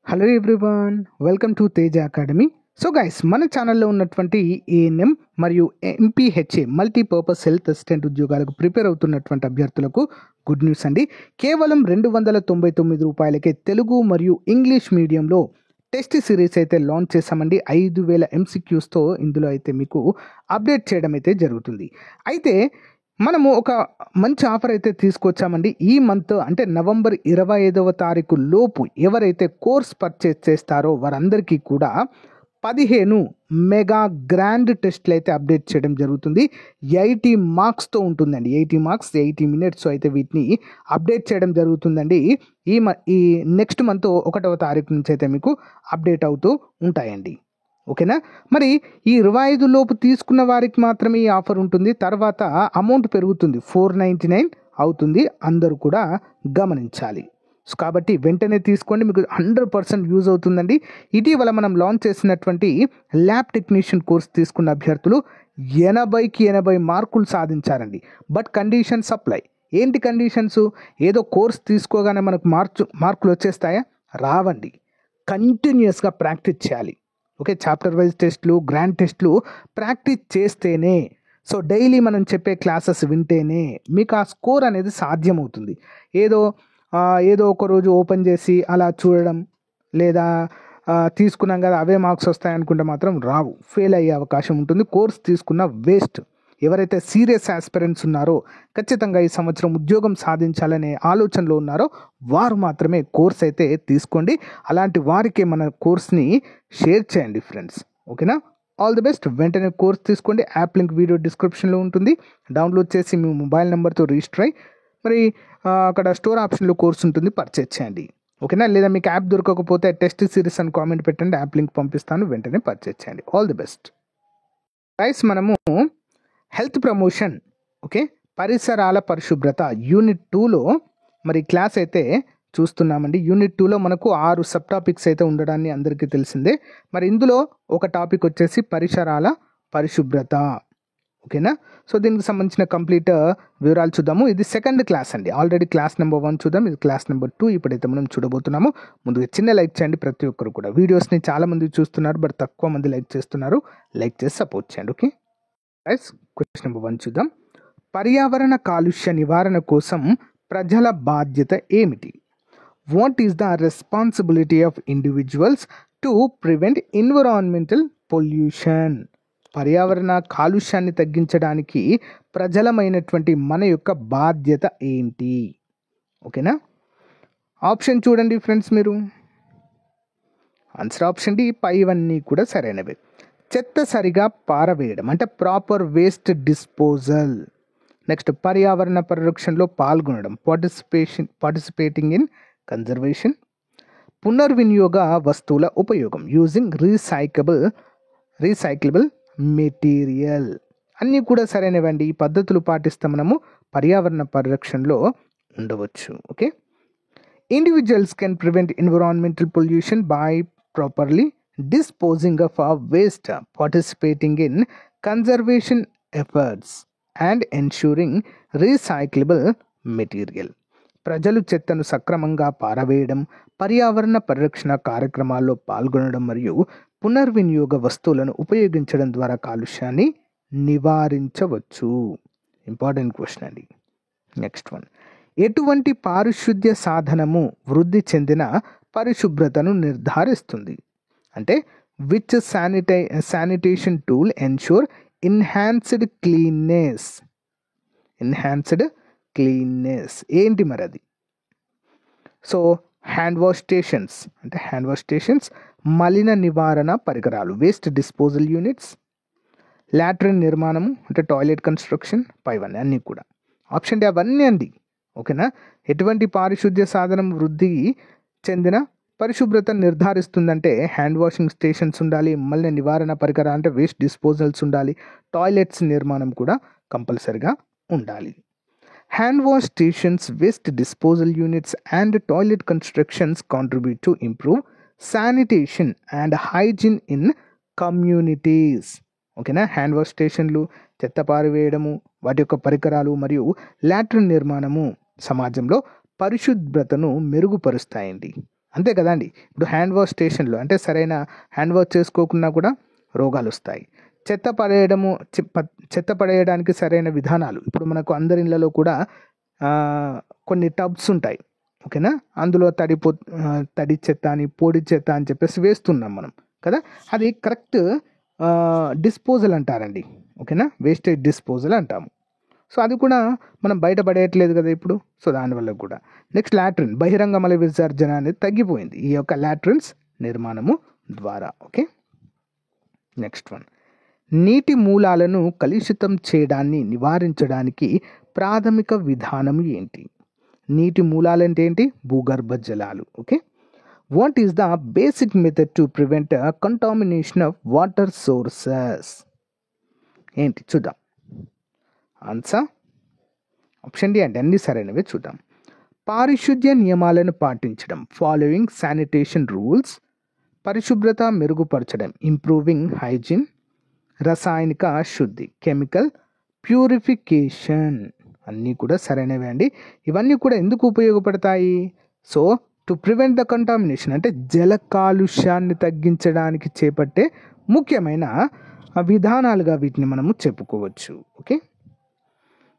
Hello everyone, welcome to Teja academy. So guys, మన ఛానల్లో ఉన్నటువంటి ఏఎన్ఎం మరియు ఎంపీహెచ్ఏ మల్టీపర్పస్ హెల్త్ అసిస్టెంట్ ఉద్యోగాలకు ప్రిపేర్ అవుతున్నటువంటి అభ్యర్థులకు గుడ్ న్యూస్ అండి. కేవలం ₹299 తెలుగు మరియు ఇంగ్లీష్ మీడియంలో టెస్ట్ సిరీస్ అయితే లాంచ్ చేశామండి. 5000 MCQస్తో ఇందులో అయితే మీకు అప్డేట్ చేయడం అయితే జరుగుతుంది. అయితే మనము ఒక మంచి ఆఫర్ అయితే తీసుకొచ్చామండి. ఈ మంత్ అంటే నవంబర్ 25వ తారీఖు లోపు ఎవరైతే కోర్స్ పర్చేస్ చేస్తారో వారందరికీ కూడా 15 మెగా గ్రాండ్ టెస్ట్లు అయితే అప్డేట్ చేయడం జరుగుతుంది. 80 మార్క్స్తో ఉంటుందండి. 80 మార్క్స్ 80 మినిట్స్ అయితే వీటిని అప్డేట్ చేయడం జరుగుతుందండి. ఈ నెక్స్ట్ మంత్ 1వ తారీఖు నుంచి అయితే మీకు అప్డేట్ అవుతూ ఉంటాయండి. ఓకేనా. మరి ఈ 25 లోపు తీసుకున్న వారికి మాత్రమే ఈ ఆఫర్ ఉంటుంది. తర్వాత అమౌంట్ పెరుగుతుంది, 499 అవుతుంది. అందరూ కూడా గమనించాలి. సో కాబట్టి వెంటనే తీసుకోండి, మీకు 100% యూజ్ అవుతుందండి. ఇటీవల మనం లాంచ్ చేసినటువంటి ల్యాబ్ టెక్నీషియన్ కోర్స్ తీసుకున్న అభ్యర్థులు 80కి 80 మార్కులు సాధించారండి. But conditions apply. ఏంటి కండిషన్స్? ఏదో కోర్స్ తీసుకోగానే మనకు మార్కులు వచ్చేస్తాయా? రావండి. కంటిన్యూస్గా ప్రాక్టీస్ చేయాలి. ఓకే, చాప్టర్ వైజ్ టెస్ట్లు, గ్రాండ్ టెస్ట్లు ప్రాక్టీస్ చేస్తేనే, సో డైలీ మనం చెప్పే క్లాసెస్ వింటేనే మీకు ఆ స్కోర్ అనేది సాధ్యమవుతుంది. ఏదో ఒక రోజు ఓపెన్ చేసి అలా చూడడం, లేదా తీసుకున్నాం కదా అవే మార్క్స్ వస్తాయనుకుంటే మాత్రం రావు, ఫెయిల్ అయ్యే అవకాశం ఉంటుంది. కోర్స్ తీసుకున్న వేస్ట్. ఎవరైతే సీరియస్ ఆస్పిరెంట్స్ ఉన్నారో, ఖచ్చితంగా ఈ సంవత్సరం ఉద్యోగం సాధించాలనే ఆలోచనలో ఉన్నారో వారు మాత్రమే కోర్స్ అయితే తీసుకోండి. అలాంటి వారికే మన కోర్స్ని షేర్ చేయండి ఫ్రెండ్స్. ఓకేనా. All the best. వెంటనే కోర్స్ తీసుకోండి. యాప్ లింక్ వీడియో డిస్క్రిప్షన్లో ఉంటుంది. డౌన్లోడ్ చేసి మీ మొబైల్ నెంబర్తో రిజిస్టర్ అయ్యి మరి అక్కడ స్టోర్ ఆప్షన్లో కోర్స్ ఉంటుంది, పర్చేజ్ చేయండి. ఓకేనా. లేదా మీకు యాప్ దొరకకపోతే టెస్ట్ సిరీస్ అని కామెంట్ పెట్టండి, యాప్ లింక్ పంపిస్తాను, వెంటనే పర్చేజ్ చేయండి. All the best guys. మనము హెల్త్ ప్రమోషన్, ఓకే, పరిసరాల పరిశుభ్రత యూనిట్ 2లో మరి క్లాస్ అయితే చూస్తున్నామండి. యూనిట్ 2లో మనకు 6 సబ్ టాపిక్స్ అయితే ఉండడాన్ని అందరికీ తెలిసిందే. మరి ఇందులో ఒక టాపిక్ వచ్చేసి పరిసరాల పరిశుభ్రత. ఓకేనా. సో దీనికి సంబంధించిన కంప్లీట్ వివరాలు చూద్దాము. ఇది సెకండ్ క్లాస్ అండి. ఆల్రెడీ క్లాస్ నెంబర్ 1 చూద్దాం, ఇది క్లాస్ నెంబర్ 2 ఇప్పుడైతే మనం చూడబోతున్నాము. ముందుగా చిన్న లైక్ చేయండి. ప్రతి ఒక్కరు కూడా వీడియోస్ని చాలామంది చూస్తున్నారు, బట్ తక్కువ మంది లైక్ చేస్తున్నారు. లైక్ చేసి సపోర్ట్ చేయండి. ఓకే గైస్, క్వశ్చన్ నెంబర్ 1 చూద్దాం. పర్యావరణ కాలుష్య నివారణ కోసం ప్రజల బాధ్యత ఏమిటి? What is the responsibility of individuals to prevent environmental pollution? పర్యావరణ కాలుష్యాన్ని తగ్గించడానికి ప్రజలమైనటువంటి మన యొక్క బాధ్యత ఏంటి? ఓకేనా. ఆప్షన్ చూడండి ఫ్రెండ్స్. మీరు ఆన్సర్ ఆప్షన్ డి, పైవన్నీ కూడా సరైనవే. చెత్త సరిగా పారవేయడం అంటే ప్రాపర్ వేస్ట్ డిస్పోజల్. నెక్స్ట్, పర్యావరణ పరిరక్షణలో పాల్గొనడం, పార్టిసిపేటింగ్ ఇన్ కన్జర్వేషన్. పునర్వినియోగ వస్తువుల ఉపయోగం, యూజింగ్ రీసైక్లబుల్ మెటీరియల్. అన్నీ కూడా సరైనవండి. ఈ పద్ధతులు పాటిస్తే మనము పర్యావరణ పరిరక్షణలో ఉండవచ్చు. Okay. Individuals can prevent environmental pollution by properly disposing of our waste, participating in conservation efforts and ensuring recyclable material. ప్రజలు చెత్తను సక్రమంగా పారవేయడం, పర్యావరణ పరిరక్షణ కార్యక్రమాల్లో పాల్గొనడం మరియు పునర్వినియోగ వస్తువులను ఉపయోగించడం ద్వారా కాలుష్యాన్ని నివారించవచ్చు. ఇంపార్టెంట్ క్వశ్చన్ అండి. Next one. ఎటువంటి పారిశుద్ధ్య సాధనము వృద్ధి చెందిన పరిశుభ్రతను నిర్ధారిస్తుంది? అంటే which sanitation tool ensure enhanced cleanness ఏంటి మరి అది? సో హ్యాండ్ వాష్ స్టేషన్స్, మలిన నివారణ పరికరాలు, వేస్ట్ డిస్పోజల్ యూనిట్స్, లాట్రిన్ నిర్మాణము అంటే టాయిలెట్ కన్స్ట్రక్షన్, పైవన్నీ అన్నీ కూడా. ఆప్షన్ డి అవన్నీ అండి. ఓకేనా. ఎటువంటి పారిశుద్ధ్య సాధనం వృద్ధి చెందిన పరిశుభ్రత నిర్ధారిస్తుందంటే హ్యాండ్ వాషింగ్ స్టేషన్స్ ఉండాలి, మళ్ళీ నివారణ పరికరాలు అంటే వేస్ట్ డిస్పోజల్స్ ఉండాలి, టాయిలెట్స్ నిర్మాణం కూడా కంపల్సరిగా ఉండాలి. Hand wash stations, waste disposal units and toilet constructions contribute to improve sanitation and hygiene in communities. ఓకేనా. హ్యాండ్ వాష్ స్టేషన్లు, చెత్త పారవేయడము, వాటి యొక్క పరికరాలు మరియు లాట్రిన్ నిర్మాణము సమాజంలో పరిశుభ్రతను మెరుగుపరుస్తాయండి. అంతే కదండి. ఇప్పుడు హ్యాండ్ వాష్ స్టేషన్లో అంటే సరైన హ్యాండ్ వాష్ చేసుకోకున్నా కూడా రోగాలు వస్తాయి. చెత్త పడేయడానికి సరైన విధానాలు, ఇప్పుడు మనకు అందరి ఇళ్ళలో కూడా కొన్ని టబ్స్ ఉంటాయి, ఓకేనా. అందులో తడి చెత్త అని పొడి చెత్త అని చెప్పేసి వేస్తున్నాం మనం కదా. అది కరెక్ట్ డిస్పోజల్ అంటారండి, ఓకేనా. వేస్టేజ్ డిస్పోజల్ అంటాము. సో అది కూడా మనం బయట పడేయట్లేదు కదా ఇప్పుడు. సో దానివల్ల కూడా. నెక్స్ట్ లాట్రిన్, బహిరంగ మల విసర్జన అనేది తగ్గిపోయింది ఈ యొక్క లాట్రిన్స్ నిర్మాణము ద్వారా. ఓకే. నెక్స్ట్ వన్, నీటి మూలాలను కలుషితం చేయడాన్ని నివారించడానికి ప్రాథమిక విధానం ఏంటి? నీటి మూలాలు అంటే ఏంటి? భూగర్భ జలాలు. Okay. What is the basic method to prevent contamination of water sources? ఏంటి చూద్దాం. ఆన్సర్ ఆప్షన్ డి అండి, అన్ని సరైనవే. చూద్దాం. పారిశుద్ధ్య నియమాలను పాటించడం, ఫాలోయింగ్ శానిటేషన్ రూల్స్. పరిశుభ్రత మెరుగుపరచడం, ఇంప్రూవింగ్ హైజీన్. రసాయనిక శుద్ధి, కెమికల్ ప్యూరిఫికేషన్. అన్నీ కూడా సరైనవే అండి. ఇవన్నీ కూడా ఎందుకు ఉపయోగపడతాయి? So to prevent the contamination అంటే జల కాలుష్యాన్ని తగ్గించడానికి చేపట్టే ముఖ్యమైన విధానాలుగా వీటిని మనము చెప్పుకోవచ్చు. ఓకే.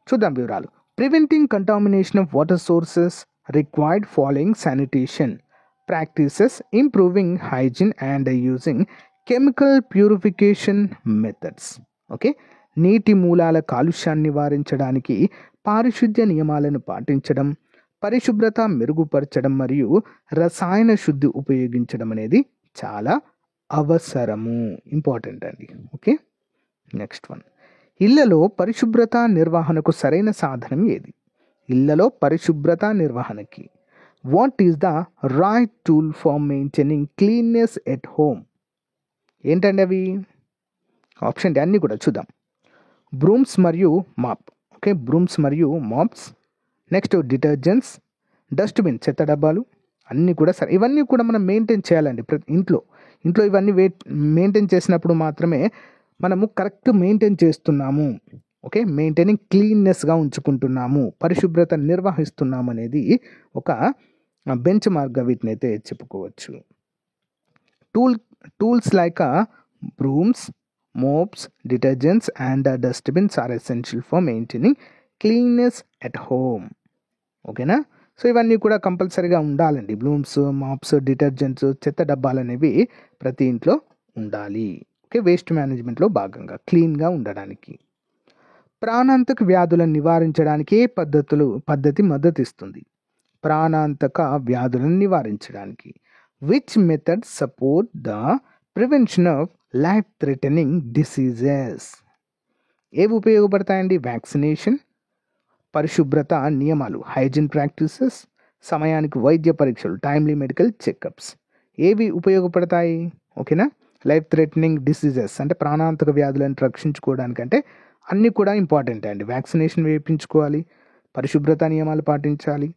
చూద్దాం వివరాలు. Preventing contamination of water sources required following sanitation practices, improving hygiene and using chemical purification methods. Okay. నీటి మూలాల కాలుష్యాన్ని నివారించడానికి పారిశుద్ధ్య నియమాలను పాటించడం, పరిశుభ్రత మెరుగుపరచడం మరియు రసాయన శుద్ధి ఉపయోగించడం అనేది చాలా అవసరము, ఇంపార్టెంట్ అండి. ఓకే. నెక్స్ట్ వన్, ఇళ్లలో పరిశుభ్రత నిర్వహణకు సరైన సాధనం ఏది? ఇళ్లలో పరిశుభ్రత నిర్వహణకి what is the right tool for maintaining cleanness at home? ఏంటండి అవి? ఆప్షన్ డి అన్నీ కూడా చూద్దాం. బ్రూమ్స్ మరియు మాప్. ఓకే, బ్రూమ్స్ మరియు మాప్స్. నెక్స్ట్ డిటర్జెంట్స్, డస్ట్బిన్ చెత్త డబ్బాలు. అన్నీ కూడా సరే, ఇవన్నీ కూడా మనం మెయింటైన్ చేయాలండి ప్రతి ఇంట్లో. ఇవన్నీ మెయింటైన్ చేసినప్పుడు మాత్రమే మనము కరెక్ట్ మెయింటైన్ చేస్తున్నాము. ఓకే, మెయింటైనింగ్ క్లీన్నెస్గా ఉంచుకుంటున్నాము, పరిశుభ్రత నిర్వహిస్తున్నాము అనేది ఒక బెంచ్ మార్క్గా వీటిని అయితే చెప్పుకోవచ్చు. Tools like brooms, mops, detergents and dustbins are essential for maintaining cleanness at home. ఓకేనా. సో ఇవన్నీ కూడా కంపల్సరీగా ఉండాలండి. బ్రూమ్స్, మాప్స్, డిటర్జెంట్స్, చెత్త డబ్బాలు అనేవి ప్రతి ఇంట్లో ఉండాలి. ఓకే, వేస్ట్ మేనేజ్మెంట్లో భాగంగా క్లీన్గా ఉండడానికి. ప్రాణాంతక వ్యాధులను నివారించడానికి ఏ పద్ధతి మద్దతు ఇస్తుంది? ప్రాణాంతక వ్యాధులను నివారించడానికి which method support the prevention of life threatening diseases? ఏవి ఉపయోగపడతాయండి? వ్యాక్సినేషన్, పరిశుభ్రత నియమాలు, హైజీన్ ప్రాక్టీసెస్, సమయానికి వైద్య పరీక్షలు, టైమ్లీ మెడికల్ చెకప్స్. ఏవి ఉపయోగపడతాయి? ఓకేనా. లైఫ్ థ్రెటనింగ్ డిసీజెస్ అంటే ప్రాణాంతక వ్యాధులను రక్షించుకోవడానికంటే అన్నీ కూడా ఇంపార్టెంట్ అండి. వ్యాక్సినేషన్ వేయించుకోవాలి, పరిశుభ్రత నియమాలు పాటించాలి,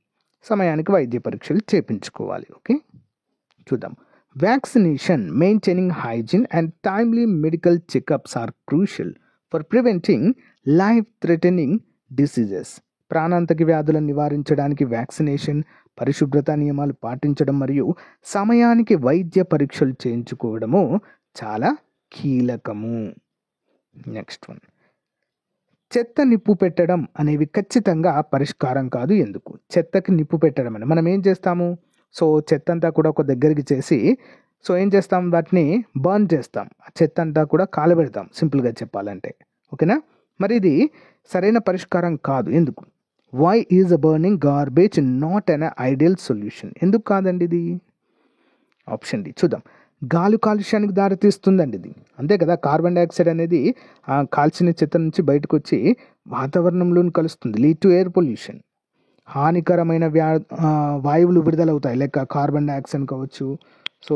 సమయానికి వైద్య పరీక్షలు చేయించుకోవాలి. ఓకే, చూద్దాం. Vaccination, maintaining hygiene and timely medical checkups are crucial for preventing life threatening diseases. ప్రాణాంతక వ్యాధులను నివారించడానికి వ్యాక్సినేషన్, పరిశుభ్రత నియమాలు పాటించడం మరియు సమయానికి వైద్య పరీక్షలు చేయించుకోవడము చాలా కీలకము. నెక్స్ట్ వన్, చెత్త నిప్పు పెట్టడం అనేవి ఖచ్చితంగా పరిష్కారం కాదు. ఎందుకు? చెత్తకి నిప్పు పెట్టడం అని మనం ఏం చేస్తాము? సో చెత్త అంతా కూడా ఒక దగ్గరికి చేసి ఏం చేస్తాం? వాటిని బర్న్ చేస్తాం, చెత్త అంతా కూడా కాలబెడతాం, సింపుల్గా చెప్పాలంటే. ఓకేనా. మరి ఇది సరైన పరిష్కారం కాదు. ఎందుకు? Why is burning garbage not an ideal solution? ఎందుకు కాదండి ఇది? ఆప్షన్ డి చూద్దాం. గాలి కాలుష్యానికి దారితీస్తుందండి ఇది, అంతే కదా. కార్బన్ డైఆక్సైడ్ అనేది కాల్చిన చెత్త నుంచి బయటకు వచ్చి వాతావరణంలోని కలుస్తుంది, లీడ్ టు ఎయిర్ పొల్యూషన్. హానికరమైన వాయువులు విడుదలవుతాయి, లైక్ కార్బన్ డైఆక్సైడ్ కావచ్చు, సో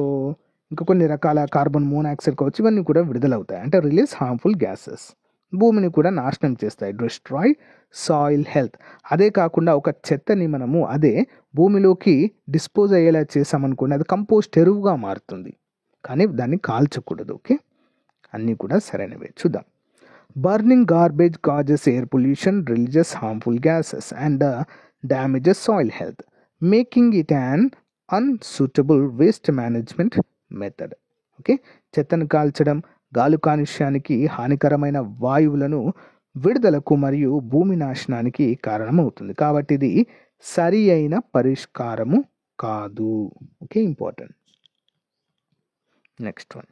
ఇంకా కొన్ని రకాల కార్బన్ మోనాక్సైడ్ కావచ్చు, ఇవన్నీ కూడా విడుదలవుతాయి, అంటే రిలీజ్ హార్మ్ఫుల్ గ్యాసెస్. భూమిని కూడా నాశనం చేస్తాయి, డిస్ట్రాయ్ సాయిల్ హెల్త్. అదే కాకుండా ఒక చెత్తని మనము అదే భూమిలోకి డిస్పోజ్ అయ్యేలా చేసామనుకోండి, అది కంపోస్ట్ ఎరువుగా మారుతుంది, కానీ దాన్ని కాల్చకూడదు. ఓకే, అన్నీ కూడా సరైనవే. చూద్దాం. Burning garbage causes air pollution, releases harmful gases and damages soil health, making it an unsuitable waste management method. Okay, చెత్తను కాల్చడం గాలి కాలుష్యానికి, హానికరమైన వాయువులను విడుదలకు మరియు భూమి నాశనానికి కారణమవుతుంది. కాబట్టి ఇది సరి అయిన పరిష్కారము కాదు. Okay, important. నెక్స్ట్ వన్,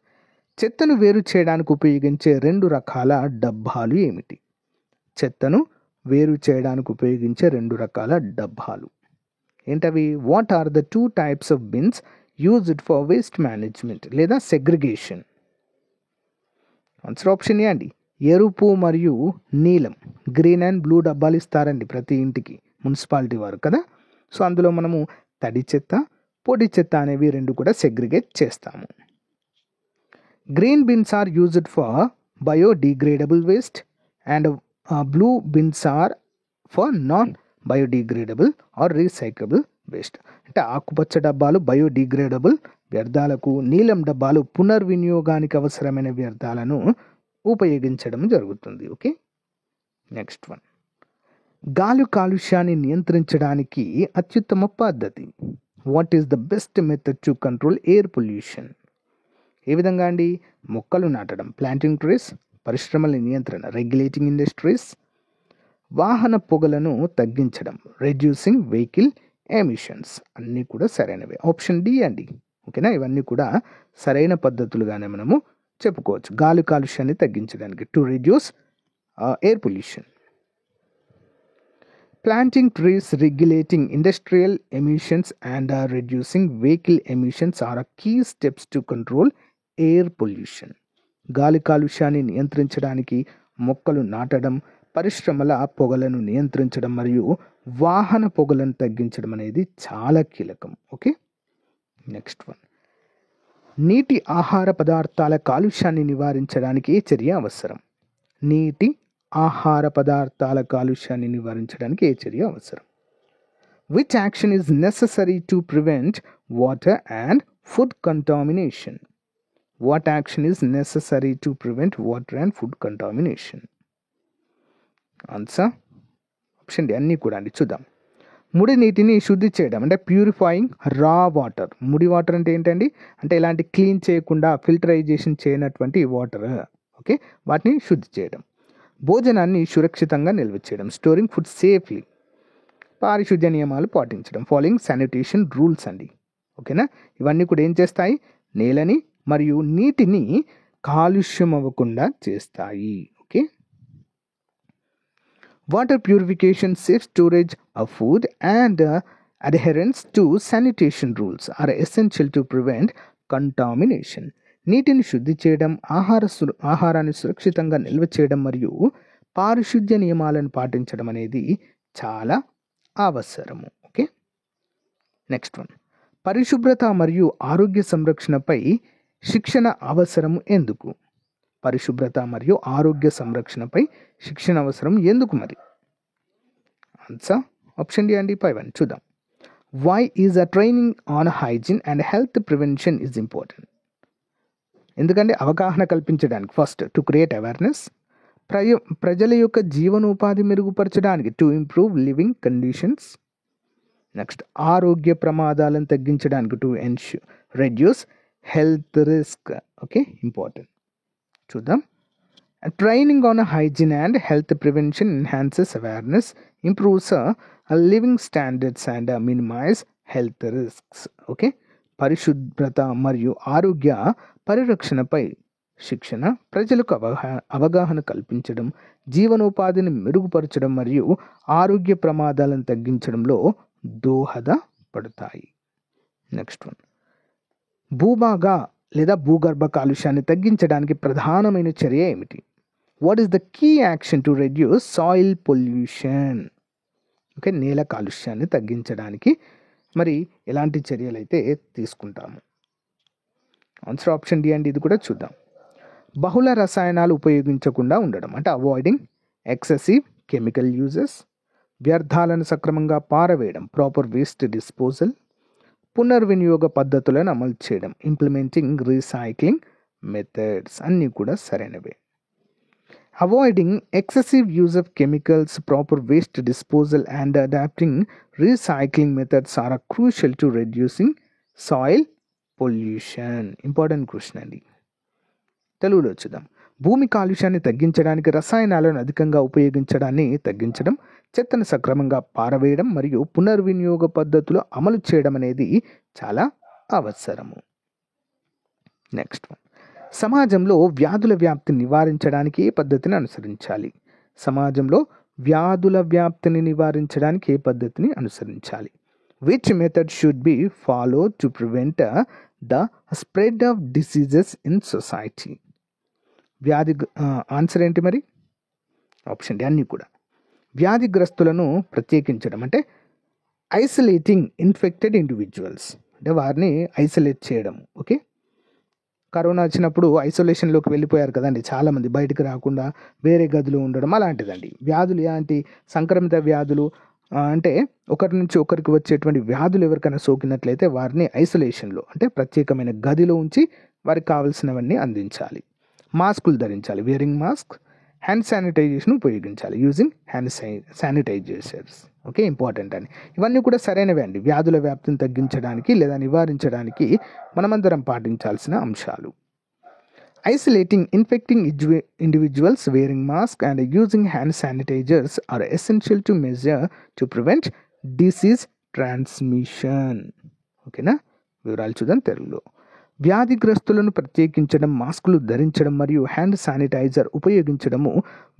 చెత్తను వేరు చేయడానికి ఉపయోగించే 2 రకాల డబ్బాలు ఏమిటి? చెత్తను వేరు చేయడానికి ఉపయోగించే 2 రకాల డబ్బాలు ఏంటవి? What are the 2 types of bins used for waste management లేదా సెగ్రిగేషన్? ఆన్సర్ ఆప్షన్ ఏ అండి, ఎరుపు మరియు నీలం, గ్రీన్ అండ్ బ్లూ డబ్బాలు ఇస్తారండి ప్రతి ఇంటికి, మున్సిపాలిటీ వారు కదా. సో అందులో మనము తడి చెత్త, పొడి చెత్త అనేవి 2 కూడా సెగ్రిగేట్ చేస్తాము. Green bins are used for biodegradable waste and blue bins are for non biodegradable or recyclable waste. అంటే ఆకుపచ్చ డబ్బాలు బయోడిగ్రేడబుల్ వ్యర్థాలకు, నీలం డబ్బాలు పునర్వినియోగానికి అవసరమైన వ్యర్థాలను ఉపయోగించడం జరుగుతుంది. ఓకే, నెక్స్ట్ వన్, గాలి కాలుష్యాన్ని నియంత్రించడానికి అత్యుత్తమ పద్ధతి. What is the best method to control air pollution? ఏ విధంగా అండి? మొక్కలు నాటడం, ప్లాంటింగ్ ట్రీస్, పరిశ్రమల నియంత్రణ, రెగ్యులేటింగ్ ఇండస్ట్రీస్, వాహన పొగలను తగ్గించడం, రెడ్యూసింగ్ వెహికల్ ఎమిషన్స్, అన్నీ కూడా సరైనవే. ఆప్షన్ డి అండి. ఓకేనా, ఇవన్నీ కూడా సరైన పద్ధతులుగానే మనము చెప్పుకోవచ్చు గాలి కాలుష్యాన్ని తగ్గించడానికి, to reduce air pollution. Planting trees, regulating industrial emissions and reducing vehicle emissions are key steps to control air pollution. గాలి కాలుష్యాన్ని నియంత్రించడానికి మొక్కలు నాటడం, పరిశ్రమల పొగలను నియంత్రించడం మరియు వాహన పొగలను తగ్గించడం అనేది చాలా కీలకం. ఓకే, నెక్స్ట్ వన్, నీటి ఆహార పదార్థాల కాలుష్యాన్ని నివారించడానికి ఏ చర్య అవసరం? నీటి ఆహార పదార్థాల కాలుష్యాన్ని నివారించడానికి ఏ చర్య అవసరం? Which action is necessary to prevent water and food contamination? What action is necessary to prevent water and food contamination? Answer option D అన్నీ కూడా అండి. చూద్దాం. ముడి నీటిని శుద్ధి చేయడం అంటే ప్యూరిఫైయింగ్ రా వాటర్. ముడి వాటర్ అంటే ఏంటండి? అంటే ఇలాంటి క్లీన్ చేయకుండా ఫిల్టరైజేషన్ చేయనటువంటి వాటర్. ఓకే, వాటిని శుద్ధి చేయడం. భోజనాన్ని సురక్షితంగా నిల్వ చేయడం, స్టోరింగ్ ఫుడ్ సేఫ్లీ. పారిశుద్ధ్య నియమాలు పాటించడం, ఫాలోయింగ్ శానిటేషన్ రూల్స్ అండి. ఓకేనా, ఇవన్నీ కూడా ఏం చేస్తాయి? నేలని మరియు నీటిని కాలుష్యం అవ్వకుండా చేస్తాయి. Okay, water purification, safe storage of food and adherence to sanitation rules are essential to prevent contamination. నీటిని శుద్ధి చేయడం, ఆహారాన్ని సురక్షితంగా నిల్వ చేయడం మరియు పారిశుద్ధ్య నియమాలను పాటించడం అనేది చాలా అవసరము. ఓకే, నెక్స్ట్ వన్, పరిశుభ్రత మరియు ఆరోగ్య సంరక్షణపై శిక్షణ అవసరం ఎందుకు? పరిశుభ్రత మరియు ఆరోగ్య సంరక్షణపై శిక్షణ అవసరం ఎందుకు మరి? ఆన్సర్ ఆప్షన్ డి అండి. పై వన్ చూద్దాం. Why is a training on hygiene and health prevention is important? ఎందుకంటే అవగాహన కల్పించడానికి, ఫస్ట్ టు క్రియేట్ అవేర్నెస్, ప్రజల యొక్క జీవనోపాధి మెరుగుపరచడానికి, to improve living conditions. Next ఆరోగ్య ప్రమాదాలను తగ్గించడానికి, to reduce health risk. Okay, important. చూద్దాం. Training on hygiene and health prevention enhances awareness, improves living standards and minimize health risks. Okay, పరిశుభ్రత మరియు ఆరోగ్య పరిరక్షణపై శిక్షణ ప్రజలకు అవగాహన కల్పించడం, జీవనోపాధిని మెరుగుపరచడం మరియు ఆరోగ్య ప్రమాదాలను తగ్గించడంలో దోహదపడతాయి. నెక్స్ట్ వన్, భూభాగ లేదా భూగర్భ కాలుష్యాన్ని తగ్గించడానికి ప్రధానమైన చర్య ఏమిటి? What is the key action to reduce soil pollution? Okay, నేల కాలుష్యాన్ని తగ్గించడానికి మరి ఎలాంటి చర్యలు అయితే తీసుకుంటాము? ఆన్సర్ ఆప్షన్ డి అండి. ఇది కూడా చూద్దాం. బహుళ రసాయనాలు ఉపయోగించకుండా ఉండడం అంటే అవాయిడింగ్ ఎక్సెసివ్ కెమికల్ యూజెస్, వ్యర్థాలను సక్రమంగా పారవేయడం, ప్రాపర్ వేస్ట్ డిస్పోజల్, పునర్వినియోగ పద్ధతులను అమలు చేయడం, ఇంప్లిమెంటింగ్ రీసైక్లింగ్ మెథడ్స్, అన్నీ కూడా సరైనవే. Avoiding excessive use of chemicals, proper waste disposal and adapting recycling methods are crucial to reducing soil pollution. Important question అండి. తెలుగులో చూద్దాం. భూమి కాలుష్యాన్ని తగ్గించడానికి రసాయనాలను అధికంగా ఉపయోగించడాన్ని తగ్గించడం, చెత్తను సక్రమంగా పారవేయడం మరియు పునర్వినియోగ పద్ధతులు అమలు చేయడం అనేది చాలా అవసరము. Next one. సమాజంలో వ్యాధుల వ్యాప్తిని నివారించడానికి ఏ పద్ధతిని అనుసరించాలి? సమాజంలో వ్యాధుల వ్యాప్తిని నివారించడానికి ఏ పద్ధతిని అనుసరించాలి? Which method should be follow to prevent the spread of diseases in society? వ్యాధి ఆన్సర్ ఏంటి మరి? ఆప్షన్ డి అన్నీ కూడా. వ్యాధిగ్రస్తులను ప్రత్యేకించడం అంటే ఐసోలేటింగ్ ఇన్ఫెక్టెడ్ ఇండివిజువల్స్, అంటే వారిని ఐసోలేట్ చేయడం. ఓకే, కరోనా వచ్చినప్పుడు ఐసోలేషన్లోకి వెళ్ళిపోయారు కదండి చాలామంది, బయటకు రాకుండా వేరే గదిలో ఉండడం అలాంటిదండి. వ్యాధులు ఎలాంటి సంక్రమిత వ్యాధులు అంటే ఒకరి నుంచి ఒకరికి వచ్చేటువంటి వ్యాధులు ఎవరికైనా సోకినట్లయితే వారిని ఐసోలేషన్లో అంటే ప్రత్యేకమైన గదిలో ఉంచి వారికి కావాల్సినవన్నీ అందించాలి. మాస్కులు ధరించాలి, వేరింగ్ మాస్క్. హ్యాండ్ శానిటైజేషన్ ఉపయోగించాలి, using hand sanitizers. Okay, important అని. ఇవన్నీ కూడా సరైనవే అండి. వ్యాధుల వ్యాప్తిని తగ్గించడానికి లేదా నివారించడానికి మనమందరం పాటించాల్సిన అంశాలు. Isolating infecting individuals, wearing mask and using hand sanitizers are essential to measure to prevent disease transmission. ఓకేనా, వివరాలు చూద్దాం తెలుగులో. వ్యాధిగ్రస్తులను ప్రత్యేకించడం, మాస్కులు ధరించడం మరియు హ్యాండ్ శానిటైజర్ ఉపయోగించడము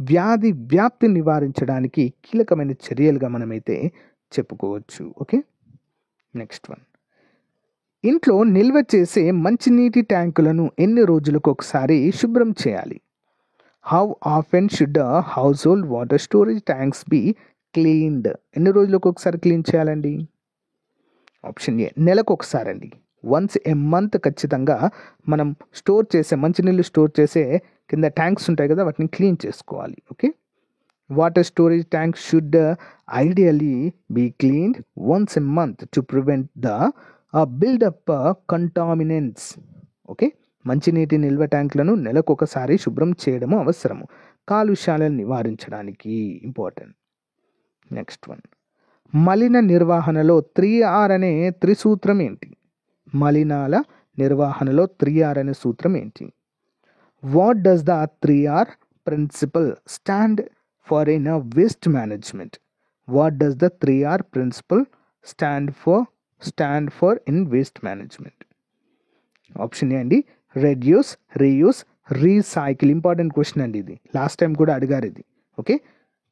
వ్యాధి వ్యాప్తిని నివారించడానికి కీలకమైన చర్యలుగా మనమైతే చెప్పుకోవచ్చు. Okay, next one. ఇంట్లో నిల్వ చేసే మంచినీటి ట్యాంకులను ఎన్ని రోజులకు ఒకసారి శుభ్రం చేయాలి? How often should household water storage tanks be cleaned? ఎన్ని రోజులకు ఒకసారి క్లీన్ చేయాలండి? ఆప్షన్ ఏ నెలకు ఒకసారి అండి. వన్స్ ఏ మంత్ ఖచ్చితంగా మనం స్టోర్ చేసే మంచినీళ్ళు స్టోర్ చేసే కింద ట్యాంక్స్ ఉంటాయి కదా, వాటిని క్లీన్ చేసుకోవాలి. Okay, water storage tank should ideally be cleaned once a month to prevent the buildup contaminants. Okay, మంచినీటి నిల్వ ట్యాంకులను నెలకు ఒకసారి శుభ్రం చేయడము అవసరము కాలుష్యాలను నివారించడానికి. ఇంపార్టెంట్. Next one. మలిన నిర్వహణలో 3R అనే త్రిసూత్రం ఏంటి? మలినాల నిర్వహణలో 3R అనే సూత్రం ఏంటి? What does the 3R principle stand for in waste management? What does the 3R principle stand for in waste management? Option A అండి, reduce, reuse, recycle. Important question అండి ఇది, లాస్ట్ టైం కూడా అడిగారు ఇది. ఓకే,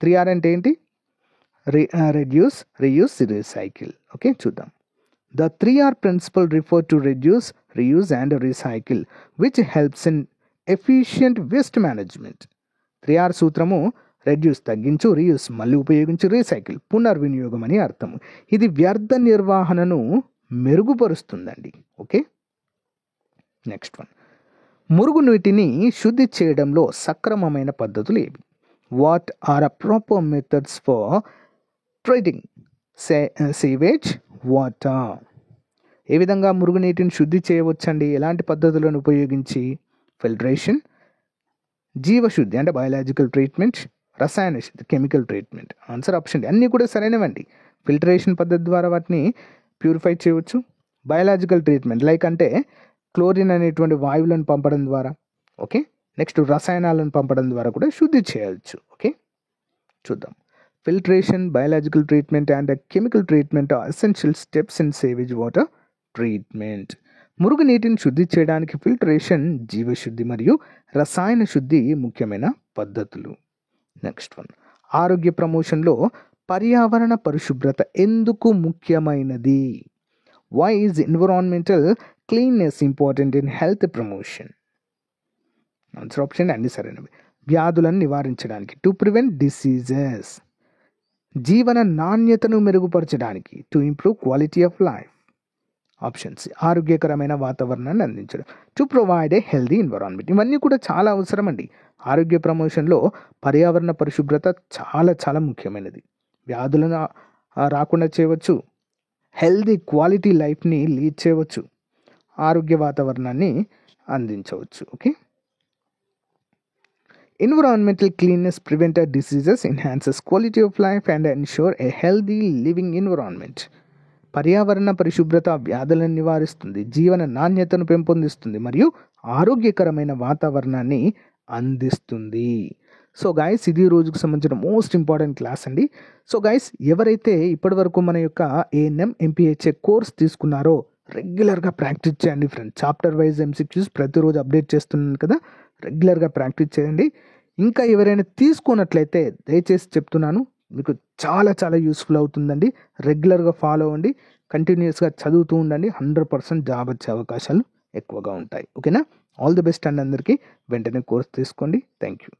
3R అంటే ఏంటి? Reduce, reuse, recycle. Okay, చూద్దాం. The 3R principle refer to reduce, reuse and recycle, which helps in efficient waste management. 3R సూత్రము రెడ్యూస్ తగ్గించు, రీయూస్ మళ్ళీ ఉపయోగించు, రీసైకిల్ పునర్వినియోగం అని అర్థము. ఇది వ్యర్థ నిర్వహణను మెరుగుపరుస్తుందండి. Okay, next one. మురుగునీటిని శుద్ధి చేయడంలో సక్రమమైన పద్ధతులు ఏవి? What are proper methods for treating sewage water? ఏ విధంగా మురుగునీటిని శుద్ధి చేయవచ్చండి? ఎలాంటి పద్ధతులను ఉపయోగించి? ఫిల్టరేషన్, జీవశుద్ధి అంటే బయాలజికల్ ట్రీట్మెంట్, రసాయన శుద్ధి chemical treatment. Answer option D అన్నీ కూడా సరైనవండి. ఫిల్టరేషన్ పద్ధతి ద్వారా వాటిని ప్యూరిఫై చేయవచ్చు. బయాలజికల్ ట్రీట్మెంట్ లైక్ అంటే క్లోరిన్ అనేటువంటి వాయువులను పంపడం ద్వారా. ఓకే, నెక్స్ట్ రసాయనాలను పంపడం ద్వారా కూడా శుద్ధి చేయవచ్చు. ఓకే, చూద్దాం. Filtration, biological treatment and chemical treatment are essential steps in sewage water treatment. మురుగునీటిని శుద్ధి చేయడానికి ఫిల్టరేషన్, జీవశుద్ధి మరియు రసాయన శుద్ధి ముఖ్యమైన పద్ధతులు. Next one. ఆరోగ్య ప్రమోషన్లో పర్యావరణ పరిశుభ్రత ఎందుకు ముఖ్యమైనది? Why is environmental cleanness important in health promotion? Answer option అన్ని సరైనవి. వ్యాధులను నివారించడానికి, టు ప్రివెంట్ డిసీజెస్. జీవన నాణ్యతను మెరుగుపరచడానికి, to improve quality of life. Options ఆరోగ్యకరమైన వాతావరణాన్ని అందించడం, to provide a healthy environment. ఇవన్నీ కూడా చాలా అవసరం అండి. ఆరోగ్య ప్రమోషన్లో పర్యావరణ పరిశుభ్రత చాలా చాలా ముఖ్యమైనది. వ్యాధులను రాకుండా చేయవచ్చు, హెల్దీ క్వాలిటీ లైఫ్ని లీడ్ చేయవచ్చు, ఆరోగ్య వాతావరణాన్ని అందించవచ్చు. Okay, environmental cleanness prevents diseases, enhances quality of life and ensure a healthy living environment. పర్యావరణ పరిశుభ్రత వ్యాధులను నివారిస్తుంది, జీవన నాణ్యతను పెంపొందిస్తుంది మరియు ఆరోగ్యకరమైన వాతావరణాన్ని అందిస్తుంది. సో గైస్, ఇది రోజుకు సంబంధించిన మోస్ట్ ఇంపార్టెంట్ క్లాస్ అండి. సో గైస్, ఎవరైతే ఇప్పటివరకు మన యొక్క ఏఎన్ఎం ఎంపీహెచ్ఏ కోర్స్ తీసుకున్నారో రెగ్యులర్గా ప్రాక్టీస్ చేయండి ఫ్రెండ్స్. చాప్టర్ వైజ్ ఎంసీక్యూస్ ప్రతిరోజు అప్డేట్ చేస్తున్నాను కదా, రెగ్యులర్గా ప్రాక్టీస్ చేయండి. ఇంకా ఎవరైనా తీసుకున్నట్లయితే దయచేసి చెప్తున్నాను, మీకు చాలా చాలా యూస్ఫుల్ అవుతుందండి. రెగ్యులర్గా ఫాలో అవ్వండి, కంటిన్యూస్గా చదువుతూ ఉండండి. 100% జాబ్ వచ్చే అవకాశాలు ఎక్కువగా ఉంటాయి. ఓకేనా? ఆల్ ది బెస్ట్ అండి అందరికీ. వెంటనే కోర్స్ తీసుకోండి. Thank you.